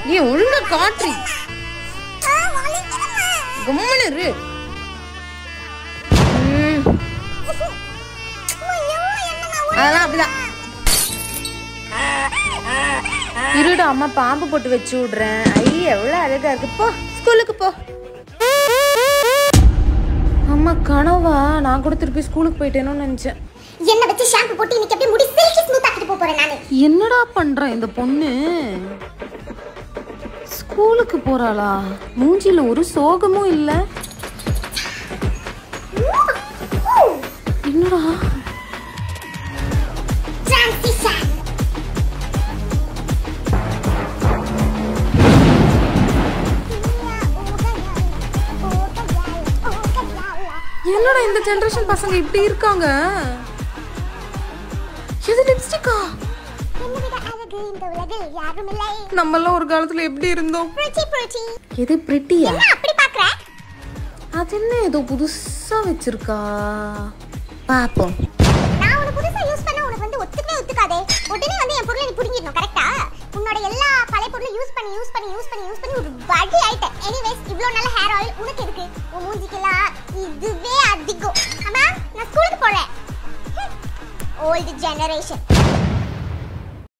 நீ ஒழுங்கா காட்ரி கம்மனு இரு. அதெல்லாம் அப்படிதான் இருடா, அம்மா பாம்பு போட்டு வச்சு விடுறேன். ஐயா எவ்வளவு அழகா இருக்கு. போ ஸ்கூலுக்கு போ. அம்மா கனவா? நான் கூட திருப்பி ஸ்கூலுக்கு போயிட்டேன்னு நினைச்சேன். என்ன வச்சு ஷாம்பு போட்டு இன்னைக்கு அப்படியே முடி சில்கி ஸ்மூத் ஆக்கிட்டு போறேன் நானு. என்னடா பண்றேன் இந்த பொண்ணு? ஸ்கூலுக்கு போறாளா? மூஞ்சில ஒரு சோகமும் இல்ல. என்னடா என்னடா இந்த ஜெனரேஷன் பசங்க இப்படி இருக்காங்க? இது லிப்ஸ்டிக்கா? நம்ம எல்லாம் ஒரு காலத்துல எப்படி இருந்தோம்? எது பிரிட்டியா? அப்படி பாக்குற? அது என்ன ஏதோ புதுசா வச்சிருக்கா? பாப்போம். நான் உன புதுசா யூஸ் பண்ணா உனக்கு வந்து ஒத்துக்கவே ஒத்துக்காதே. உடனே வந்து என் பொருளை நீ புடிங்கிடணும். கரெக்ட்டா? உன்னோட எல்லா பழைய பொருளையும் யூஸ் பண்ணி ஒரு வடி ஆயிட்ட. எனிவேஸ் இவ்ளோ நல்ல ஹேர் ஆயில் உனக்கு எதுக்கு? உன் மூஞ்சிக்கெல்லாம் இதுவே அதிகம். அம்மா நான் ஸ்கூலுக்கு போறேன். Old generation.